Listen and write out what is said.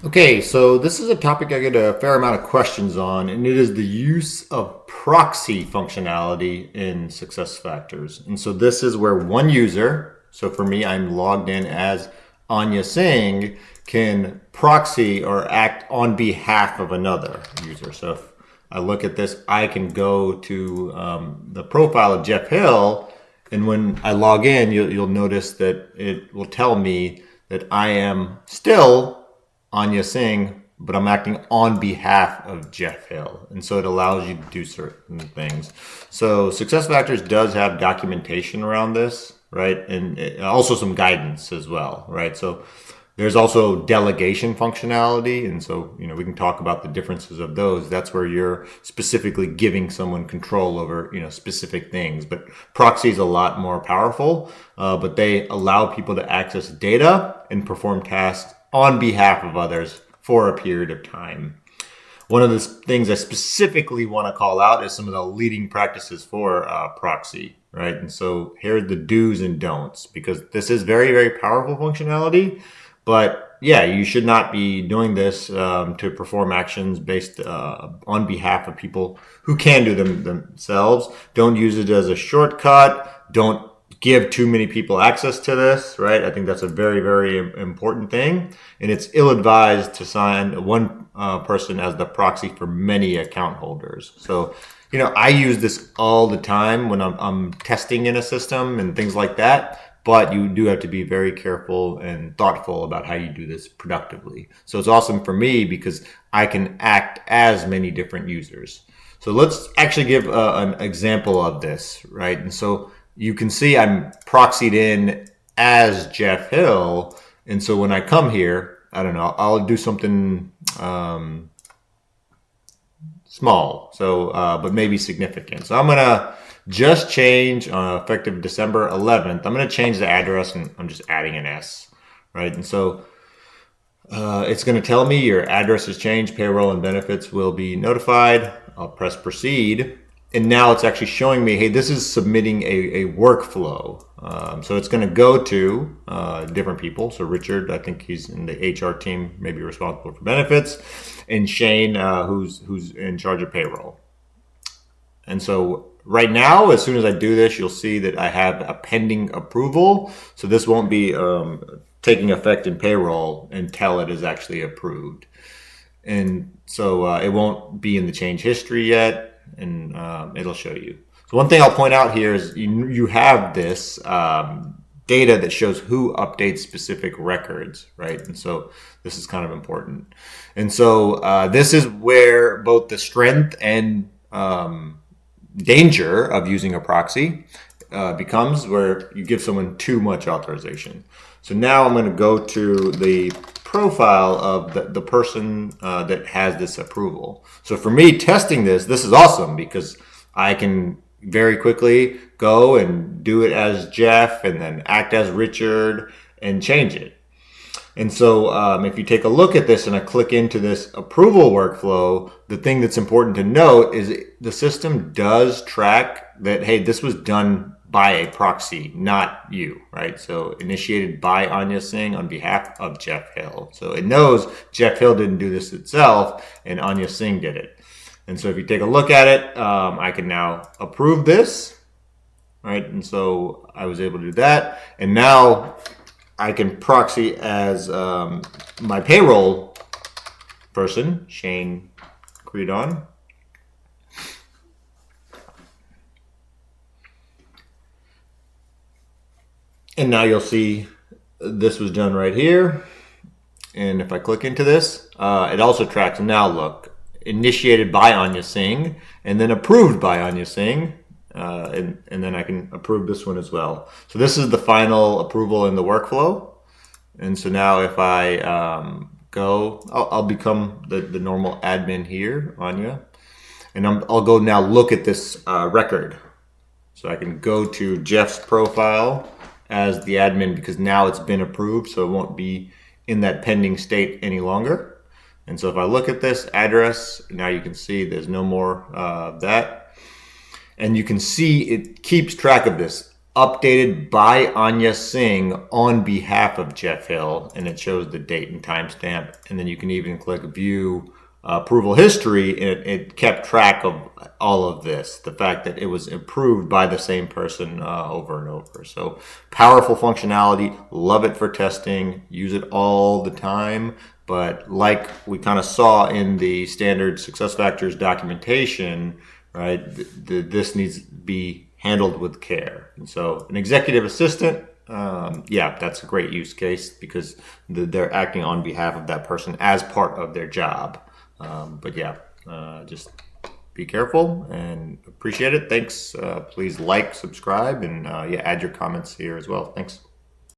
Okay, so this is a topic I get a fair amount of questions on, and it is the use of proxy functionality in SuccessFactors. And so this is where one user, so for me, I'm logged in as Anya Singh, can proxy or act on behalf of another user. So if I look at this, I can go to the profile of Geoff Hill, and when I log in, you'll notice that it will tell me that I am still Anya Singh, but I'm acting on behalf of Geoff Hill. And so it allows you to do certain things. So SuccessFactors does have documentation around this, right? And also some guidance as well, right? So there's also delegation functionality. And so, we can talk about the differences of those. That's where you're specifically giving someone control over, specific things. But proxy is a lot more powerful, but they allow people to access data and perform tasks on behalf of others for a period of time. One of the things I specifically want to call out is some of the leading practices for proxy, right? And so here are the do's and don'ts, because this is very, very powerful functionality. But yeah, you should not be doing this to perform actions based on behalf of people who can do them themselves. Don't use it as a shortcut. Don't give too many people access to this, right? I think that's a very, very important thing. And it's ill-advised to sign one person as the proxy for many account holders. So, I use this all the time when I'm testing in a system and things like that. But you do have to be very careful and thoughtful about how you do this productively. So it's awesome for me because I can act as many different users. So let's actually give an example of this, right? And so you can see I'm proxied in as Geoff Hill. And so when I come here, I don't know, I'll do something small, so but maybe significant. So I'm going to just change effective December 11th. I'm going to change the address, and I'm just adding an S, right? And so it's going to tell me your address has changed. Payroll and benefits will be notified. I'll press proceed. And now it's actually showing me, hey, this is submitting a workflow. So it's going to go to different people. So Richard, I think he's in the HR team, maybe responsible for benefits, and Shane, who's in charge of payroll. And so right now, as soon as I do this, you'll see that I have a pending approval. So this won't be taking effect in payroll until it is actually approved. And so it won't be in the change history yet, and it'll show you. So one thing I'll point out here is you have this data that shows who updates specific records, right? And so this is kind of important. And so this is where both the strength and danger of using a proxy becomes, where you give someone too much authorization. So now I'm going to go to the profile of the person that has this approval. So for me, testing this is awesome because I can very quickly go and do it as Geoff and then act as Richard and change it. And so if you take a look at this and I click into this approval workflow, the thing that's important to note is the system does track that, hey, this was done by a proxy, not you, right? So initiated by Anya Singh on behalf of Geoff Hill. So it knows Geoff Hill didn't do this itself and Anya Singh did it. And so if you take a look at it, I can now approve this, right? And so I was able to do that. And now I can proxy as my payroll person, Shane Creedon. And now you'll see this was done right here. And if I click into this, it also tracks. Now look, initiated by Anya Singh and then approved by Anya Singh. And then I can approve this one as well. So this is the final approval in the workflow. And so now if I I'll become the normal admin here, Anya. And I'll go now look at this record. So I can go to Geoff's profile as the admin because now it's been approved. So it won't be in that pending state any longer. And so if I look at this address, now you can see there's no more of that. And you can see it keeps track of this. updated by Anya Singh on behalf of Geoff Hill, and it shows the date and timestamp. And then you can even click view approval history, and it kept track of all of this, the fact that it was approved by the same person over and over. So powerful functionality, love it for testing, use it all the time. But like we kind of saw in the standard SuccessFactors documentation, right, this needs to be handled with care. And so an executive assistant, yeah, that's a great use case because they're acting on behalf of that person as part of their job. But yeah, just be careful and appreciate it. Thanks. Please like, subscribe, and yeah, add your comments here as well. Thanks.